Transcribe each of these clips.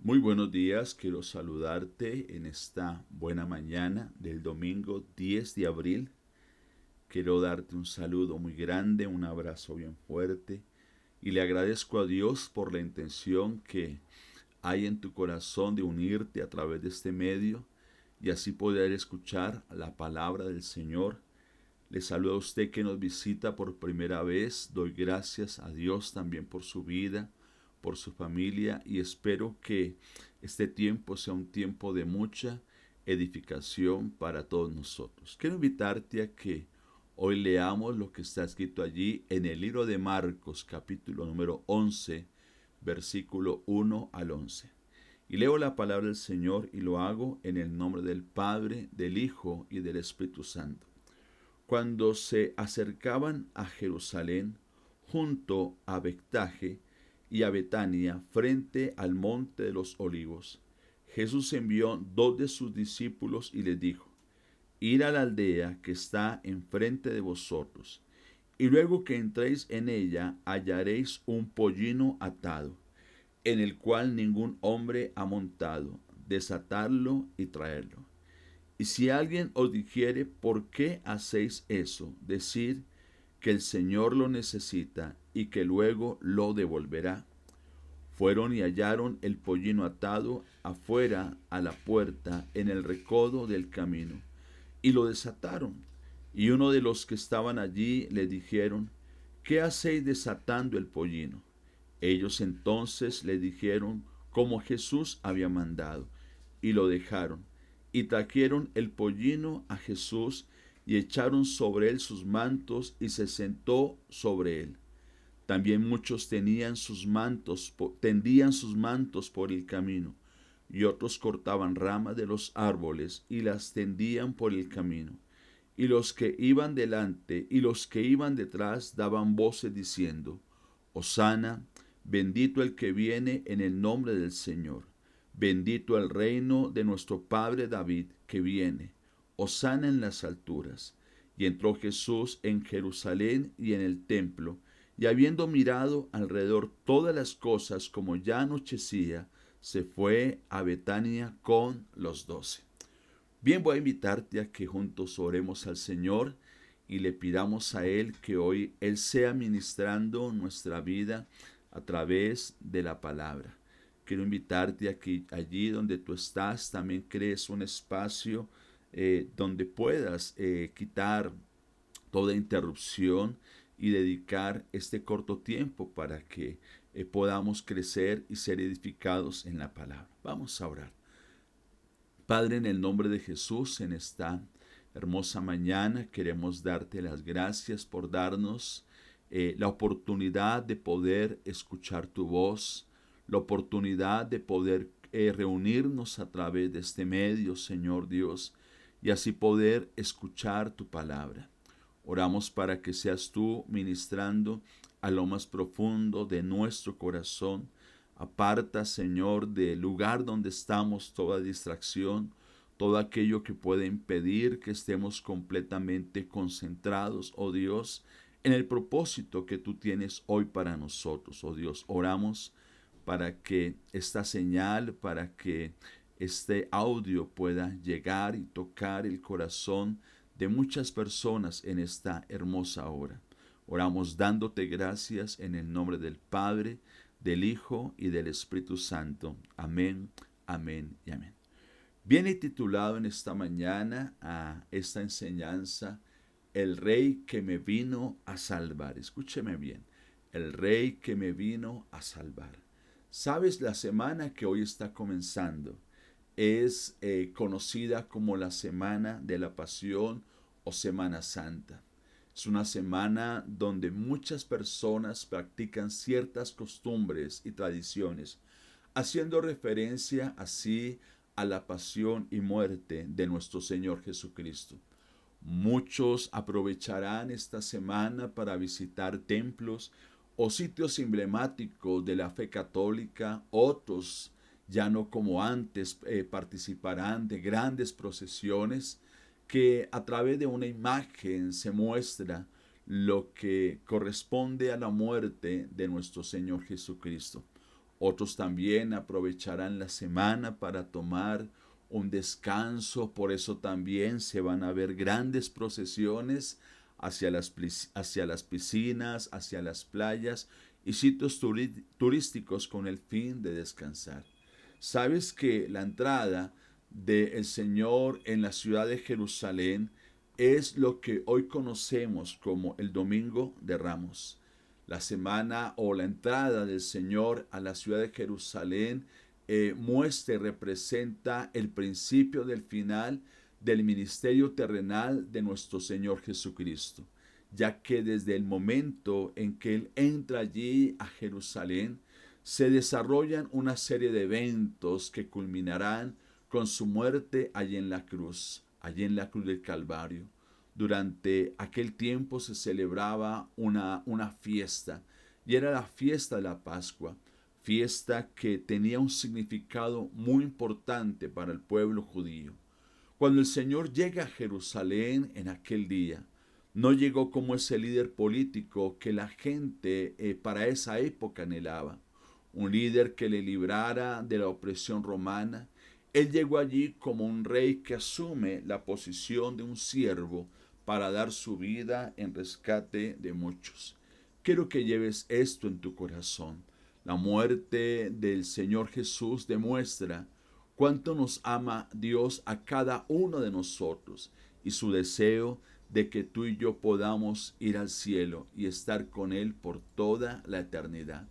Muy buenos días, quiero saludarte en esta buena mañana del domingo 10 de abril. Quiero darte un saludo muy grande, un abrazo bien fuerte y le agradezco a Dios por la intención que hay en tu corazón de unirte a través de este medio y así poder escuchar la palabra del Señor. Le saludo a usted que nos visita por primera vez. Doy gracias a Dios también por su vida, por su familia y espero que este tiempo sea un tiempo de mucha edificación para todos nosotros. Quiero invitarte a que hoy leamos lo que está escrito allí en el libro de Marcos, capítulo número 11, versículo 1 al 11. Y leo la palabra del Señor y lo hago en el nombre del Padre, del Hijo y del Espíritu Santo. Cuando se acercaban a Jerusalén, junto a Betfagé y a Betania, frente al monte de los olivos, Jesús envió dos de sus discípulos y les dijo: Id a la aldea que está enfrente de vosotros, y luego que entréis en ella hallaréis un pollino atado, en el cual ningún hombre ha montado. Desatadlo y traedlo. Y si alguien os dijere: ¿por qué hacéis eso? Decid que el Señor lo necesita y que luego lo devolverá. Fueron y hallaron el pollino atado afuera a la puerta en el recodo del camino, y lo desataron. Y uno de los que estaban allí le dijeron: ¿qué hacéis desatando el pollino? Ellos entonces le dijeron como Jesús había mandado, y lo dejaron. Y trajeron el pollino a Jesús, y echaron sobre él sus mantos, y se sentó sobre él. También muchos tendían sus mantos por el camino, y otros cortaban ramas de los árboles y las tendían por el camino. Y los que iban delante y los que iban detrás daban voces diciendo: Hosana, bendito el que viene en el nombre del Señor, bendito el reino de nuestro padre David que viene, Hosana en las alturas. Y entró Jesús en Jerusalén y en el templo, y habiendo mirado alrededor todas las cosas, como ya anochecía, se fue a Betania con los 12. Bien, voy a invitarte a que juntos oremos al Señor y le pidamos a Él que hoy Él sea ministrando nuestra vida a través de la palabra. Quiero invitarte a que allí donde tú estás también crees un espacio donde puedas quitar toda interrupción y dedicar este corto tiempo para que podamos crecer y ser edificados en la palabra. Vamos a orar. Padre, en el nombre de Jesús, en esta hermosa mañana queremos darte las gracias por darnos la oportunidad de poder escuchar tu voz, la oportunidad de poder reunirnos a través de este medio, Señor Dios, y así poder escuchar tu palabra. Oramos para que seas tú ministrando a lo más profundo de nuestro corazón. Aparta, Señor, del lugar donde estamos toda distracción, todo aquello que puede impedir que estemos completamente concentrados, oh Dios, en el propósito que tú tienes hoy para nosotros, oh Dios. Oramos para que esta señal, para que este audio pueda llegar y tocar el corazón de muchas personas en esta hermosa hora. Oramos dándote gracias en el nombre del Padre, del Hijo y del Espíritu Santo. Amén, amén y amén. Viene titulado en esta mañana a esta enseñanza: El Rey que me vino a salvar. Escúcheme bien, el Rey que me vino a salvar. Sabes, la semana que hoy está comenzando es conocida como la Semana de la Pasión o Semana Santa. Es una semana donde muchas personas practican ciertas costumbres y tradiciones, haciendo referencia así a la pasión y muerte de nuestro Señor Jesucristo. Muchos aprovecharán esta semana para visitar templos o sitios emblemáticos de la fe católica. Otros, ya no como antes, participarán de grandes procesiones que a través de una imagen se muestra lo que corresponde a la muerte de nuestro Señor Jesucristo. Otros también aprovecharán la semana para tomar un descanso. Por eso también se van a ver grandes procesiones hacia las piscinas, hacia las playas y sitios turísticos con el fin de descansar. ¿Sabes que la entrada del Señor en la ciudad de Jerusalén es lo que hoy conocemos como el Domingo de Ramos? La semana o la entrada del Señor a la ciudad de Jerusalén muestra y representa el principio del final del ministerio terrenal de nuestro Señor Jesucristo, ya que desde el momento en que Él entra allí a Jerusalén, se desarrollan una serie de eventos que culminarán con su muerte allí en la cruz del Calvario. Durante aquel tiempo se celebraba una fiesta, y era la fiesta de la Pascua, fiesta que tenía un significado muy importante para el pueblo judío. Cuando el Señor llega a Jerusalén en aquel día, no llegó como ese líder político que la gente para esa época anhelaba, un líder que le librara de la opresión romana. Él llegó allí como un rey que asume la posición de un siervo para dar su vida en rescate de muchos. Quiero que lleves esto en tu corazón. La muerte del Señor Jesús demuestra cuánto nos ama Dios a cada uno de nosotros y su deseo de que tú y yo podamos ir al cielo y estar con Él por toda la eternidad.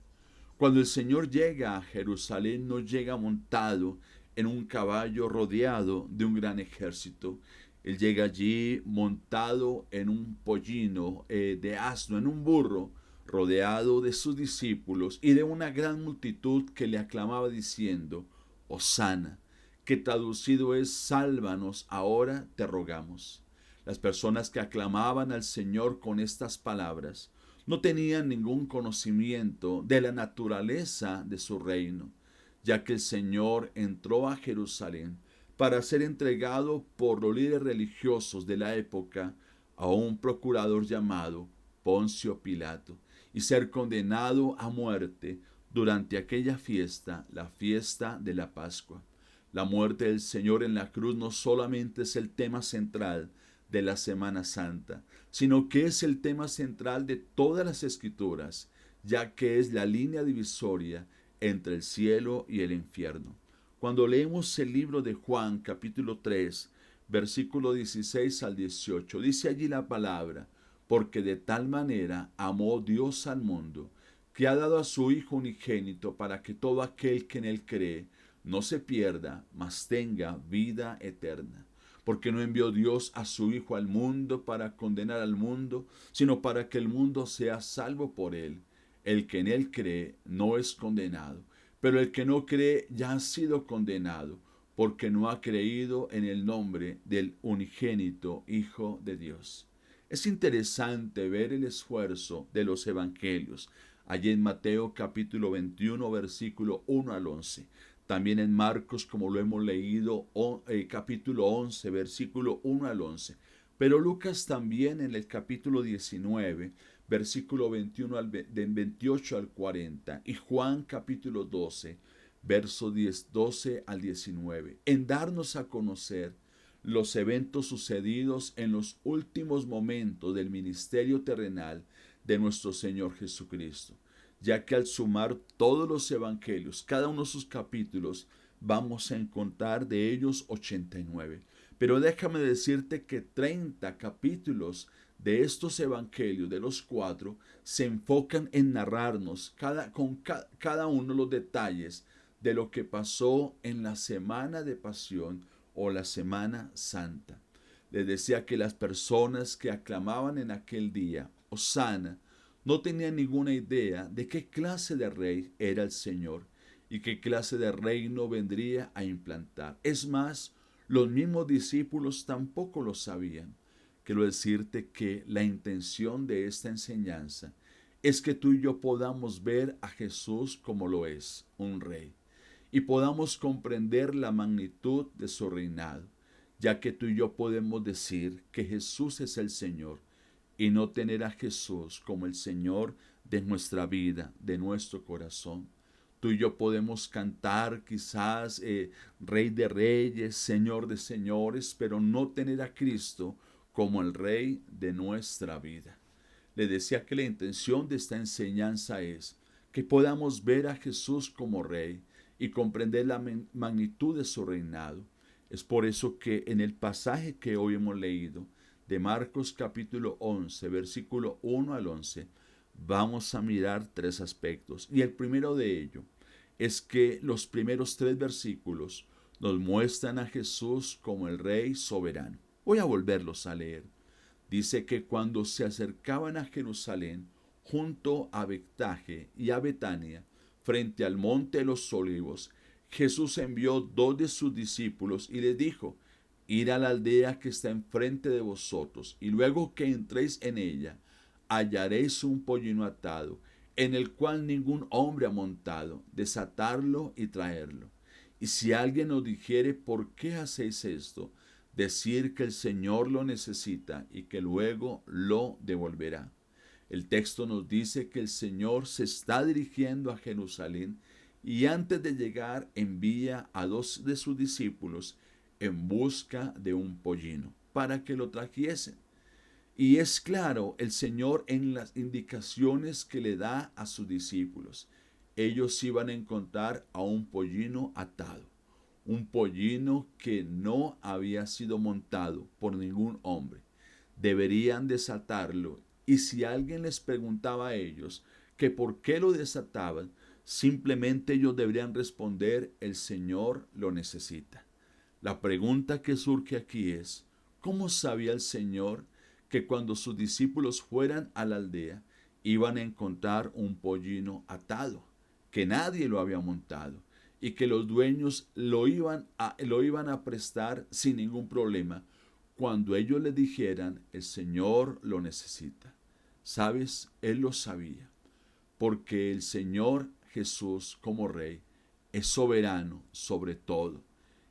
Cuando el Señor llega a Jerusalén, no llega montado en un caballo rodeado de un gran ejército. Él llega allí montado en un pollino de asno, en un burro, rodeado de sus discípulos y de una gran multitud que le aclamaba diciendo: Hosana, que traducido es: sálvanos, ahora te rogamos. Las personas que aclamaban al Señor con estas palabras no tenían ningún conocimiento de la naturaleza de su reino, ya que el Señor entró a Jerusalén para ser entregado por los líderes religiosos de la época a un procurador llamado Poncio Pilato y ser condenado a muerte durante aquella fiesta, la fiesta de la Pascua. La muerte del Señor en la cruz no solamente es el tema central de la Semana Santa, sino que es el tema central de todas las Escrituras, ya que es la línea divisoria entre el cielo y el infierno. Cuando leemos el libro de Juan, capítulo 3, versículo 16 al 18, dice allí la palabra: porque de tal manera amó Dios al mundo, que ha dado a su Hijo unigénito, para que todo aquel que en él cree no se pierda, mas tenga vida eterna. Porque no envió Dios a su Hijo al mundo para condenar al mundo, sino para que el mundo sea salvo por él. El que en él cree no es condenado, pero el que no cree ya ha sido condenado, porque no ha creído en el nombre del unigénito Hijo de Dios. Es interesante ver el esfuerzo de los evangelios, allí en Mateo capítulo 21, versículo 1 al 11. También en Marcos, como lo hemos leído, capítulo 11, versículo 1 al 11. Pero Lucas también en el capítulo 19, versículo 21 de 28 al 40. Y Juan capítulo 12, verso 12 al 19. En darnos a conocer los eventos sucedidos en los últimos momentos del ministerio terrenal de nuestro Señor Jesucristo, ya que al sumar todos los evangelios, cada uno de sus capítulos, vamos a encontrar de ellos 89. Pero déjame decirte que 30 capítulos de estos evangelios, de los 4, se enfocan en narrarnos cada uno de los detalles de lo que pasó en la semana de pasión o la Semana Santa. Les decía que las personas que aclamaban en aquel día, Hosana, no tenían ninguna idea de qué clase de rey era el Señor y qué clase de reino vendría a implantar. Es más, los mismos discípulos tampoco lo sabían. Quiero decirte que la intención de esta enseñanza es que tú y yo podamos ver a Jesús como lo es, un rey, y podamos comprender la magnitud de su reinado, ya que tú y yo podemos decir que Jesús es el Señor y no tener a Jesús como el Señor de nuestra vida, de nuestro corazón. Tú y yo podemos cantar quizás Rey de Reyes, Señor de Señores, pero no tener a Cristo como el Rey de nuestra vida. Le decía que la intención de esta enseñanza es que podamos ver a Jesús como Rey y comprender la magnitud de su reinado. Es por eso que en el pasaje que hoy hemos leído, de Marcos capítulo 11, versículo 1 al 11, vamos a mirar tres aspectos. Y el primero de ellos es que los primeros tres versículos nos muestran a Jesús como el Rey soberano. Voy a volverlos a leer. Dice que cuando se acercaban a Jerusalén, junto a Betfagé y a Betania, frente al monte de los olivos, Jesús envió dos de sus discípulos y les dijo: id a la aldea que está enfrente de vosotros, y luego que entréis en ella, hallaréis un pollino atado, en el cual ningún hombre ha montado, desatarlo y traerlo. Y si alguien os dijere: ¿por qué hacéis esto?, decir que el Señor lo necesita y que luego lo devolverá. El texto nos dice que el Señor se está dirigiendo a Jerusalén y antes de llegar envía a dos de sus discípulos en busca de un pollino para que lo trajesen. Y es claro el Señor en las indicaciones que le da a sus discípulos. Ellos iban a encontrar a un pollino atado, un pollino que no había sido montado por ningún hombre. Deberían desatarlo, y si alguien les preguntaba a ellos que por qué lo desataban, simplemente ellos deberían responder: el Señor lo necesita. La pregunta que surge aquí es: ¿cómo sabía el Señor que cuando sus discípulos fueran a la aldea iban a encontrar un pollino atado, que nadie lo había montado y que los dueños lo iban a prestar sin ningún problema cuando ellos le dijeran: el Señor lo necesita? ¿Sabes? Él lo sabía, porque el Señor Jesús como Rey es soberano sobre todo.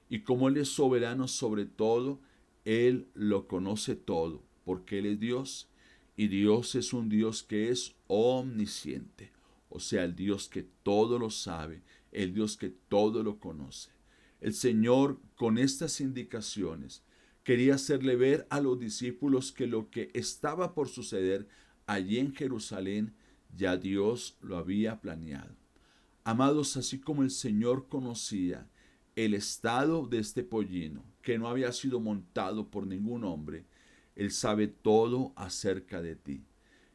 Y como Él es soberano sobre todo, Él lo conoce todo, porque Él es Dios. Y Dios es un Dios que es omnisciente, o sea, el Dios que todo lo sabe, el Dios que todo lo conoce. El Señor, con estas indicaciones, quería hacerle ver a los discípulos que lo que estaba por suceder allí en Jerusalén, ya Dios lo había planeado. Amados, así como el Señor conocía el estado de este pollino, que no había sido montado por ningún hombre, Él sabe todo acerca de ti.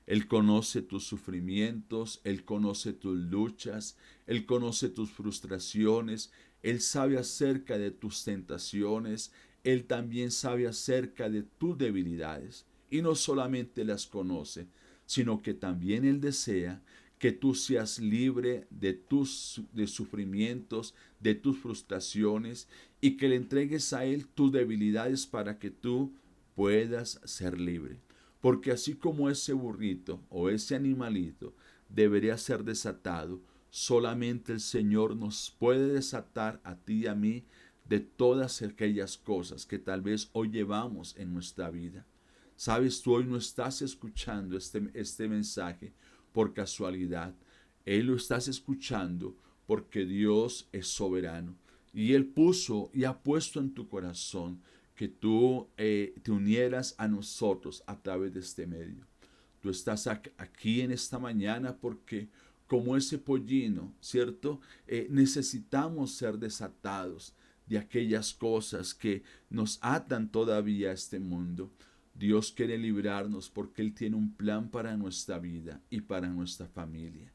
Él conoce tus sufrimientos, Él conoce tus luchas, Él conoce tus frustraciones, Él sabe acerca de tus tentaciones, Él también sabe acerca de tus debilidades. Y no solamente las conoce, sino que también Él desea que tú seas libre de tus sufrimientos, de tus frustraciones, y que le entregues a Él tus debilidades para que tú puedas ser libre. Porque así como ese burrito o ese animalito debería ser desatado, solamente el Señor nos puede desatar a ti y a mí de todas aquellas cosas que tal vez hoy llevamos en nuestra vida. Sabes, tú hoy no estás escuchando este mensaje por casualidad. Él lo estás escuchando porque Dios es soberano. Y Él puso y ha puesto en tu corazón que tú te unieras a nosotros a través de este medio. Tú estás aquí en esta mañana porque como ese pollino, ¿cierto? Necesitamos ser desatados de aquellas cosas que nos atan todavía a este mundo. Dios quiere librarnos porque Él tiene un plan para nuestra vida y para nuestra familia.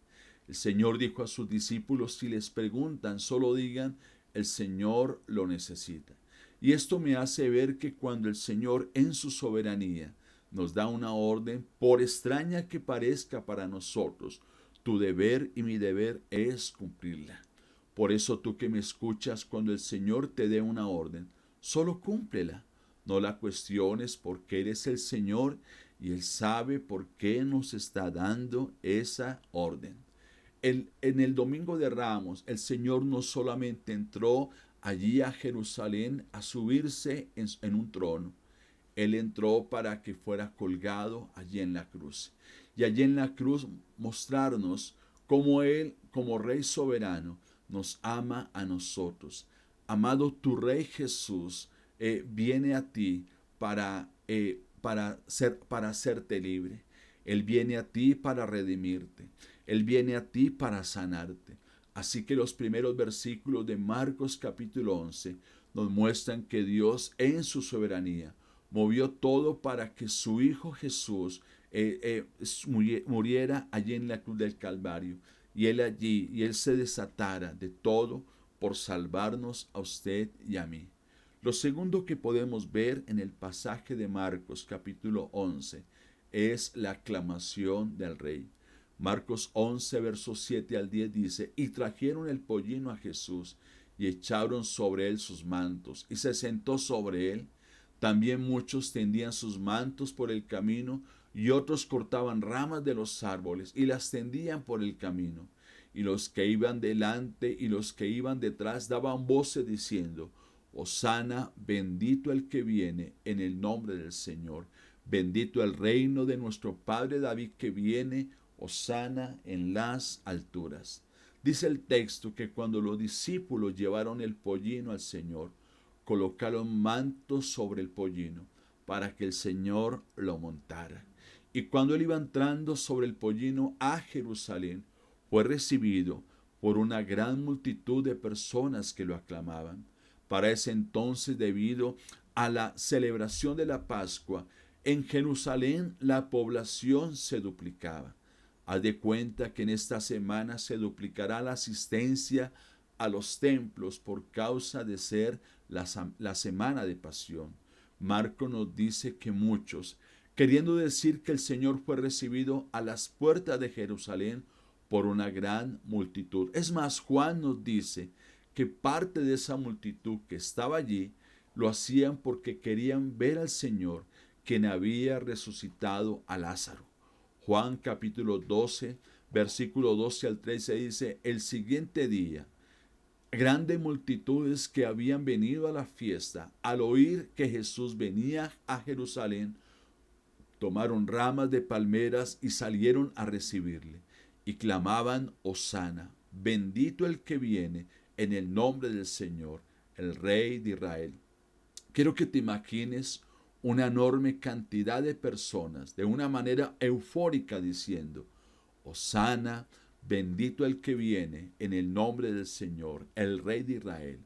El Señor dijo a sus discípulos: si les preguntan, solo digan: el Señor lo necesita. Y esto me hace ver que cuando el Señor en su soberanía nos da una orden, por extraña que parezca para nosotros, tu deber y mi deber es cumplirla. Por eso tú que me escuchas, cuando el Señor te dé una orden, solo cúmplela. No la cuestiones porque Él es el Señor y Él sabe por qué nos está dando esa orden. En el Domingo de Ramos, el Señor no solamente entró allí a Jerusalén a subirse en un trono. Él entró para que fuera colgado allí en la cruz. Y allí en la cruz mostrarnos como Él, como Rey soberano, nos ama a nosotros. Amado, tu Rey Jesús viene a ti para hacerte libre. Él viene a ti para redimirte. Él viene a ti para sanarte. Así que los primeros versículos de Marcos capítulo 11 nos muestran que Dios en su soberanía movió todo para que su Hijo Jesús muriera allí en la cruz del Calvario. Y Él se desatara de todo por salvarnos a usted y a mí. Lo segundo que podemos ver en el pasaje de Marcos capítulo 11 es la aclamación del rey. Marcos 11, versos 7 al 10 dice, y trajeron el pollino a Jesús, y echaron sobre él sus mantos, y se sentó sobre él. También muchos tendían sus mantos por el camino, y otros cortaban ramas de los árboles, y las tendían por el camino. Y los que iban delante y los que iban detrás daban voces diciendo, Hosana, bendito el que viene en el nombre del Señor. Bendito el reino de nuestro Padre David que viene, Hosana en las alturas. Dice el texto que cuando los discípulos llevaron el pollino al Señor, colocaron mantos sobre el pollino para que el Señor lo montara. Y cuando él iba entrando sobre el pollino a Jerusalén, fue recibido por una gran multitud de personas que lo aclamaban. Para ese entonces, debido a la celebración de la Pascua, en Jerusalén la población se duplicaba. Haz de cuenta que en esta semana se duplicará la asistencia a los templos por causa de ser la semana de pasión. Marco nos dice que muchos, queriendo decir que el Señor fue recibido a las puertas de Jerusalén por una gran multitud. Es más, Juan nos dice que parte de esa multitud que estaba allí lo hacían porque querían ver al Señor, quien había resucitado a Lázaro. Juan capítulo 12, versículo 12 al 13 dice, el siguiente día, grandes multitudes que habían venido a la fiesta, al oír que Jesús venía a Jerusalén, tomaron ramas de palmeras y salieron a recibirle, y clamaban, Hosana, bendito el que viene en el nombre del Señor, el Rey de Israel. Quiero que te imagines una enorme cantidad de personas de una manera eufórica diciendo, Hosana, bendito el que viene en el nombre del Señor, el Rey de Israel.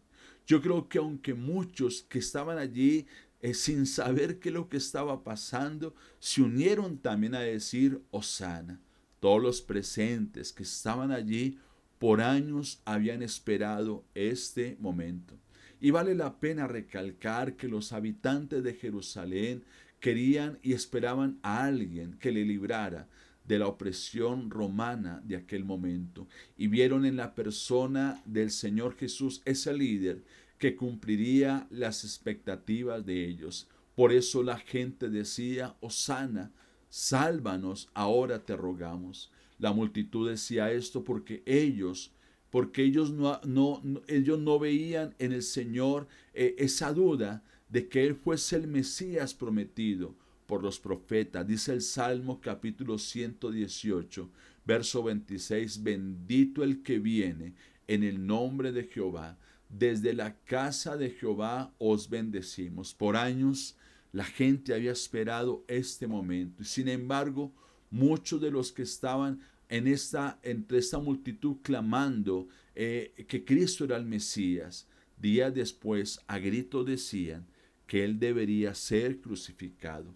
Yo creo que aunque muchos que estaban allí sin saber qué es lo que estaba pasando, se unieron también a decir, Hosana. Todos los presentes que estaban allí por años habían esperado este momento. Y vale la pena recalcar que los habitantes de Jerusalén querían y esperaban a alguien que le librara de la opresión romana de aquel momento. Y vieron en la persona del Señor Jesús ese líder que cumpliría las expectativas de ellos. Por eso la gente decía, Hosana, sálvanos, ahora te rogamos. La multitud decía esto porque ellos no veían en el Señor esa duda de que Él fuese el Mesías prometido por los profetas. Dice el Salmo capítulo 118, verso 26, bendito el que viene en el nombre de Jehová. Desde la casa de Jehová os bendecimos. Por años la gente había esperado este momento y sin embargo muchos de los que estaban entre esta multitud clamando que Cristo era el Mesías, días después a gritos decían que Él debería ser crucificado.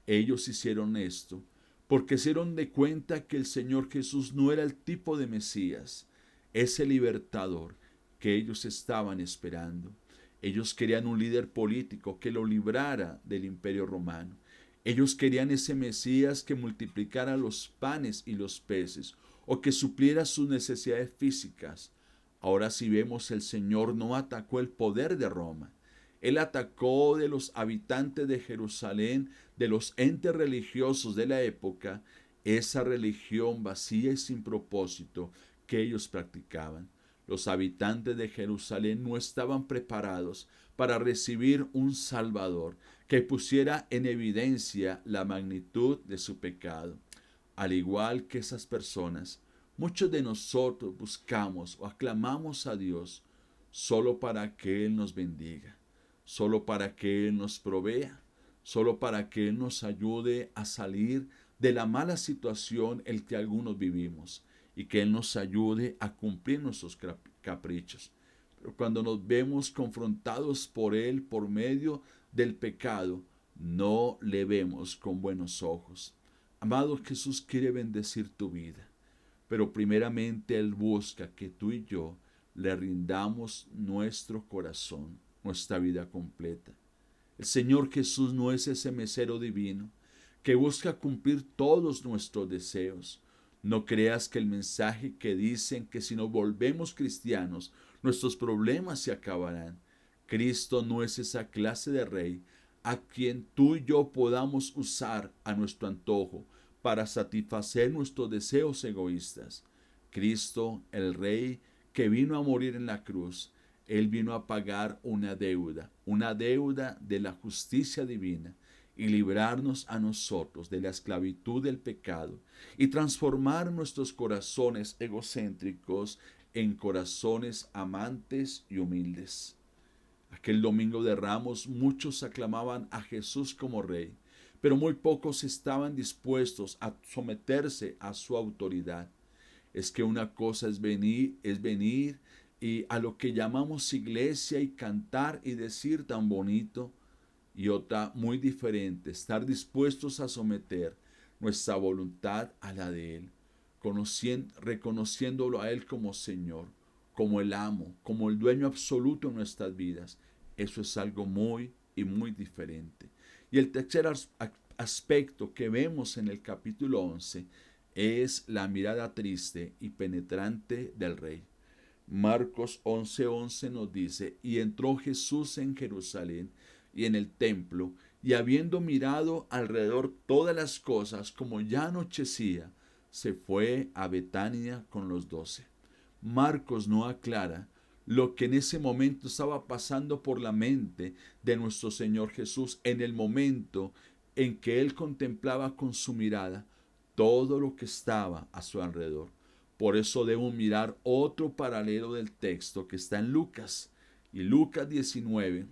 Ellos hicieron esto porque se dieron de cuenta que el Señor Jesús no era el tipo de Mesías, ese libertador que ellos estaban esperando. Ellos querían un líder político que lo librara del imperio romano. Ellos querían ese Mesías que multiplicara los panes y los peces o que supliera sus necesidades físicas. Ahora si vemos, el Señor no atacó el poder de Roma. Él atacó de los habitantes de Jerusalén, de los entes religiosos de la época, esa religión vacía y sin propósito que ellos practicaban. Los habitantes de Jerusalén no estaban preparados para recibir un Salvador que pusiera en evidencia la magnitud de su pecado. Al igual que esas personas, Muchos de nosotros buscamos o aclamamos a Dios solo para que Él nos bendiga, solo para que Él nos provea, solo para que Él nos ayude a salir de la mala situación en que algunos vivimos y que Él nos ayude a cumplir nuestros caprichos. Pero cuando nos vemos confrontados por Él por medio del pecado, no le vemos con buenos ojos. Amado, Jesús quiere bendecir tu vida, pero primeramente Él busca que tú y yo le rindamos nuestro corazón, nuestra vida completa. El Señor Jesús no es ese mesero divino que busca cumplir todos nuestros deseos. No creas que el mensaje que dicen que si nos volvemos cristianos, nuestros problemas se acabarán. Cristo no es esa clase de rey a quien tú y yo podamos usar a nuestro antojo para satisfacer nuestros deseos egoístas. Cristo, el Rey que vino a morir en la cruz, Él vino a pagar una deuda de la justicia divina y librarnos a nosotros de la esclavitud del pecado y transformar nuestros corazones egocéntricos en corazones amantes y humildes. Aquel domingo de Ramos muchos aclamaban a Jesús como Rey, pero muy pocos estaban dispuestos a someterse a su autoridad. Es que una cosa es venir y a lo que llamamos iglesia y cantar y decir tan bonito, y otra muy diferente, estar dispuestos a someter nuestra voluntad a la de Él, reconociéndolo a Él como Señor, como el amo, como el dueño absoluto de nuestras vidas. Eso es algo muy y muy diferente. Y el tercer aspecto que vemos en el capítulo 11 es la mirada triste y penetrante del Rey. Marcos 11:11 nos dice, y entró Jesús en Jerusalén y en el templo, y habiendo mirado alrededor todas las cosas, como ya anochecía, se fue a Betania con los 12. Marcos no aclara lo que en ese momento estaba pasando por la mente de nuestro Señor Jesús en el momento en que Él contemplaba con su mirada todo lo que estaba a su alrededor. Por eso debemos mirar otro paralelo del texto que está en Lucas. Y Lucas 19,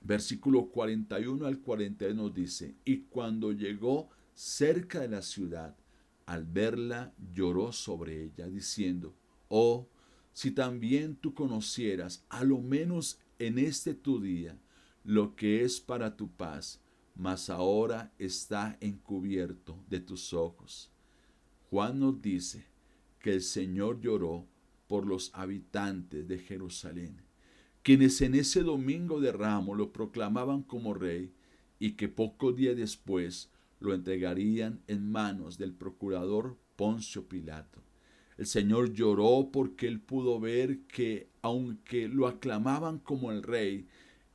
versículo 41 al 42 nos dice, y cuando llegó cerca de la ciudad, al verla lloró sobre ella, diciendo, oh, si también tú conocieras, a lo menos en este tu día, lo que es para tu paz, mas ahora está encubierto de tus ojos. Juan nos dice que el Señor lloró por los habitantes de Jerusalén, quienes en ese domingo de Ramos lo proclamaban como rey y que pocos días después lo entregarían en manos del procurador Poncio Pilato. El Señor lloró porque Él pudo ver que, aunque lo aclamaban como el rey,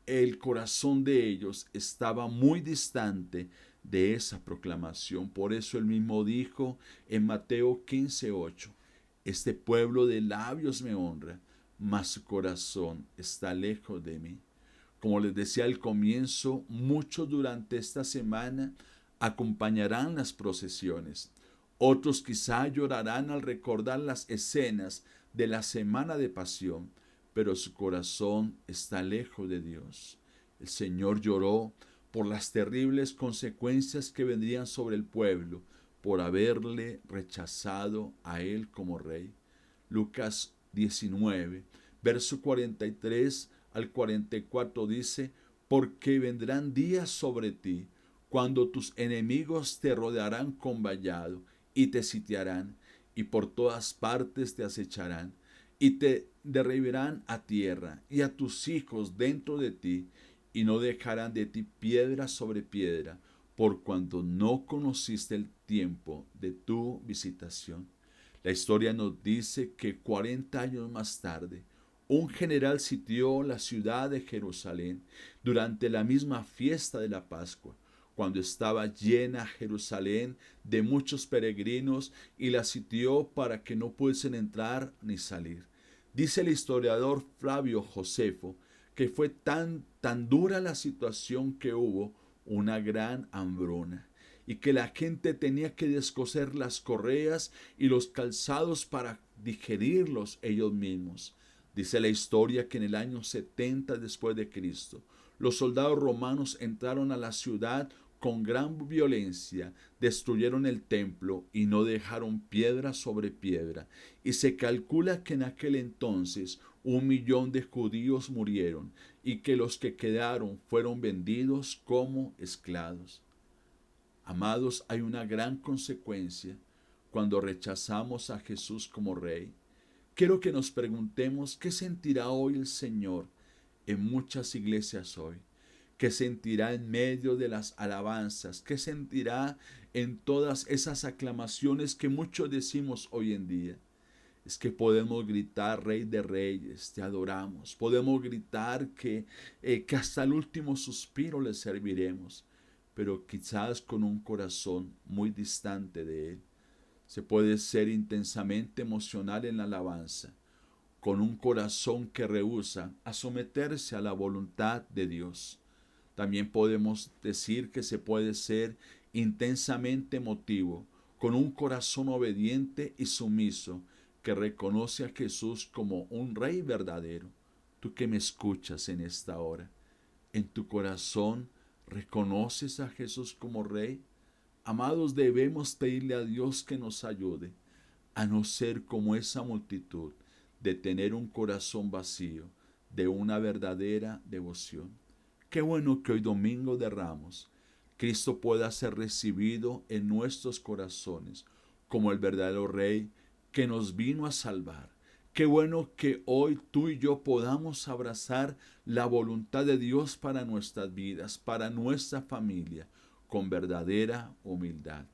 el corazón de ellos estaba muy distante de esa proclamación. Por eso Él mismo dijo en Mateo 15:8, este pueblo de labios me honra, mas su corazón está lejos de mí. Como les decía al comienzo, muchos durante esta semana acompañarán las procesiones. Otros quizá llorarán al recordar las escenas de la semana de pasión, pero su corazón está lejos de Dios. El Señor lloró por las terribles consecuencias que vendrían sobre el pueblo por haberle rechazado a Él como Rey. Lucas 19, verso 43 al 44 dice, porque vendrán días sobre ti, cuando tus enemigos te rodearán con vallado, y te sitiarán, y por todas partes te acecharán, y te derribarán a tierra, y a tus hijos dentro de ti, y no dejarán de ti piedra sobre piedra, por cuanto no conociste el tiempo de tu visitación. La historia nos dice que 40 años más tarde, un general sitió la ciudad de Jerusalén durante la misma fiesta de la Pascua, cuando estaba llena Jerusalén de muchos peregrinos, y la sitió para que no pudiesen entrar ni salir. Dice el historiador Flavio Josefo que fue tan dura la situación que hubo una gran hambruna, y que la gente tenía que descoser las correas y los calzados para digerirlos ellos mismos. Dice la historia que en el año 70 después de Cristo, los soldados romanos entraron a la ciudad con gran violencia, destruyeron el templo y no dejaron piedra sobre piedra. Y se calcula que en aquel entonces 1 millón de judíos murieron y que los que quedaron fueron vendidos como esclavos. Amados, hay una gran consecuencia cuando rechazamos a Jesús como Rey. Quiero que nos preguntemos qué sentirá hoy el Señor en muchas iglesias hoy. ¿Qué sentirá en medio de las alabanzas? ¿Qué sentirá en todas esas aclamaciones que muchos decimos hoy en día? Es que podemos gritar, Rey de Reyes, te adoramos. Podemos gritar que hasta el último suspiro le serviremos, pero quizás con un corazón muy distante de Él. Se puede ser intensamente emocional en la alabanza, con un corazón que rehúsa a someterse a la voluntad de Dios. También podemos decir que se puede ser intensamente emotivo, con un corazón obediente y sumiso, que reconoce a Jesús como un Rey verdadero. Tú que me escuchas en esta hora, en tu corazón, ¿reconoces a Jesús como Rey? Amados, debemos pedirle a Dios que nos ayude a no ser como esa multitud, de tener un corazón vacío, de una verdadera devoción. Qué bueno que hoy Domingo de Ramos, Cristo pueda ser recibido en nuestros corazones como el verdadero Rey que nos vino a salvar. Qué bueno que hoy tú y yo podamos abrazar la voluntad de Dios para nuestras vidas, para nuestra familia, con verdadera humildad.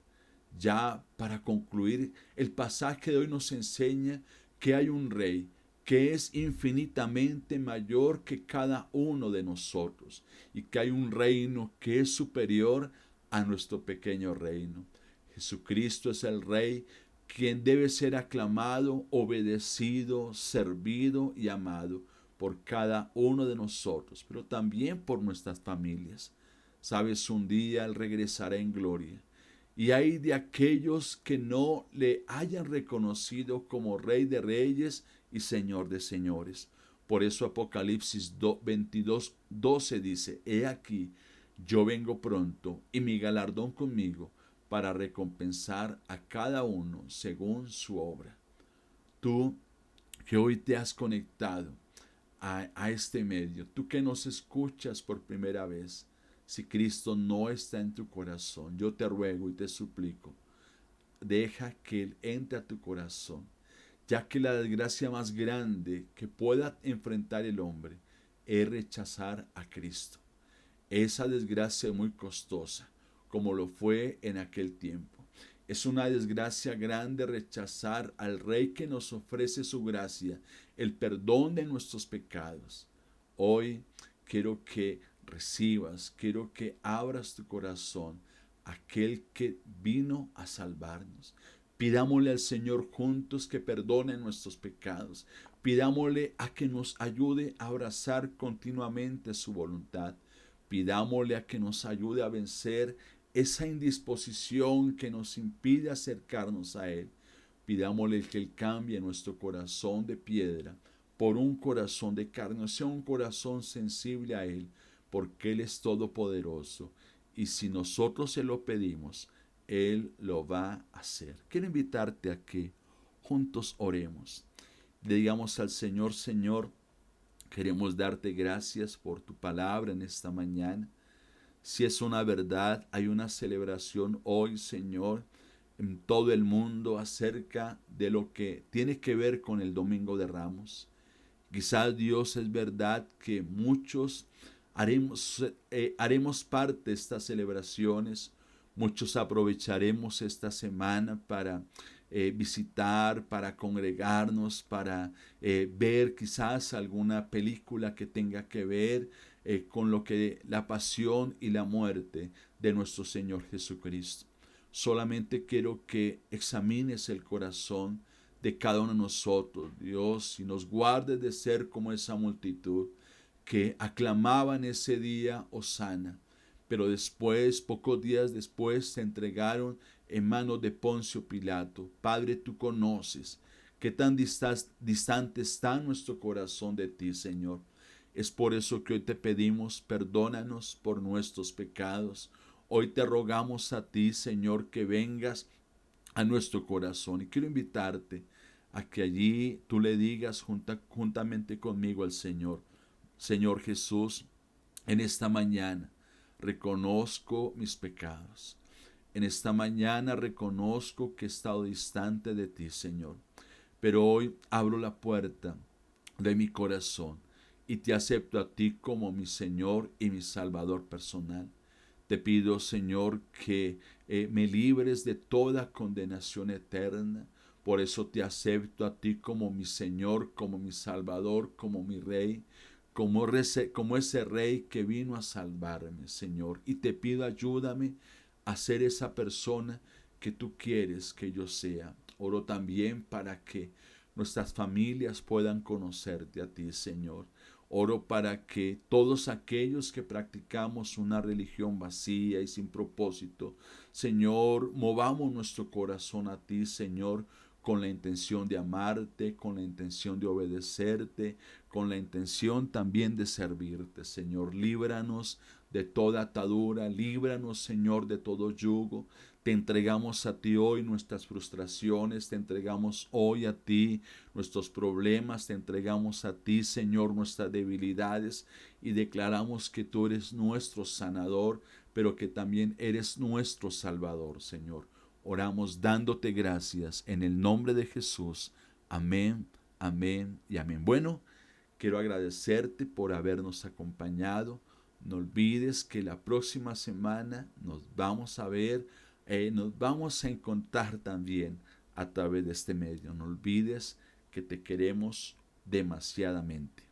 Ya para concluir, el pasaje de hoy nos enseña que hay un Rey que es infinitamente mayor que cada uno de nosotros y que hay un reino que es superior a nuestro pequeño reino. Jesucristo es el Rey quien debe ser aclamado, obedecido, servido y amado por cada uno de nosotros, pero también por nuestras familias. Sabes, un día Él regresará en gloria. Y hay de aquellos que no le hayan reconocido como Rey de Reyes y Señor de Señores. Por eso Apocalipsis 22:12 dice: He aquí, yo vengo pronto y mi galardón conmigo para recompensar a cada uno según su obra. Tú que hoy te has conectado a este medio, tú que nos escuchas por primera vez, si Cristo no está en tu corazón, yo te ruego y te suplico, deja que Él entre a tu corazón, ya que la desgracia más grande que pueda enfrentar el hombre es rechazar a Cristo. Esa desgracia es muy costosa, como lo fue en aquel tiempo. Es una desgracia grande rechazar al Rey que nos ofrece su gracia, el perdón de nuestros pecados. Hoy quiero que recibas, quiero que abras tu corazón a aquel que vino a salvarnos. Pidámosle al Señor juntos que perdone nuestros pecados. Pidámosle a que nos ayude a abrazar continuamente su voluntad. Pidámosle a que nos ayude a vencer esa indisposición que nos impide acercarnos a Él. Pidámosle que Él cambie nuestro corazón de piedra por un corazón de carne, o sea, un corazón sensible a Él, porque Él es todopoderoso. Y si nosotros se lo pedimos, Él lo va a hacer. Quiero invitarte a que juntos oremos. Le digamos al Señor: Señor, queremos darte gracias por tu palabra en esta mañana. Si es una verdad, hay una celebración hoy, Señor, en todo el mundo acerca de lo que tiene que ver con el Domingo de Ramos. Quizás, Dios, es verdad que muchos haremos parte de estas celebraciones. Muchos aprovecharemos esta semana para visitar, para congregarnos, para ver quizás alguna película que tenga que ver con lo que la pasión y la muerte de nuestro Señor Jesucristo. Solamente quiero que examines el corazón de cada uno de nosotros, Dios, y nos guarde de ser como esa multitud que aclamaban ese día Hosana, pero después, pocos días después, se entregaron en manos de Poncio Pilato. Padre, tú conoces qué tan distante está nuestro corazón de ti, Señor. Es por eso que hoy te pedimos, perdónanos por nuestros pecados. Hoy te rogamos a ti, Señor, que vengas a nuestro corazón. Y quiero invitarte a que allí tú le digas juntamente conmigo al Señor: Señor Jesús, en esta mañana reconozco mis pecados. En esta mañana reconozco que he estado distante de ti, Señor. Pero hoy abro la puerta de mi corazón y te acepto a ti como mi Señor y mi Salvador personal. Te pido, Señor, que me libres de toda condenación eterna. Por eso te acepto a ti como mi Señor, como mi Salvador, como mi Rey, como ese Rey que vino a salvarme, Señor. Y te pido, ayúdame a ser esa persona que tú quieres que yo sea. Oro también para que nuestras familias puedan conocerte a ti, Señor. Oro para que todos aquellos que practicamos una religión vacía y sin propósito, Señor, movamos nuestro corazón a ti, Señor, con la intención de amarte, con la intención de obedecerte, con la intención también de servirte, Señor. Líbranos de toda atadura, líbranos, Señor, de todo yugo. Te entregamos a ti hoy nuestras frustraciones, te entregamos hoy a ti nuestros problemas, te entregamos a ti, Señor, nuestras debilidades, y declaramos que tú eres nuestro sanador, pero que también eres nuestro Salvador, Señor. Oramos dándote gracias en el nombre de Jesús. Amén, amén y amén. Bueno, quiero agradecerte por habernos acompañado. No olvides que la próxima semana nos vamos a ver, nos vamos a encontrar también a través de este medio. No olvides que te queremos demasiadamente.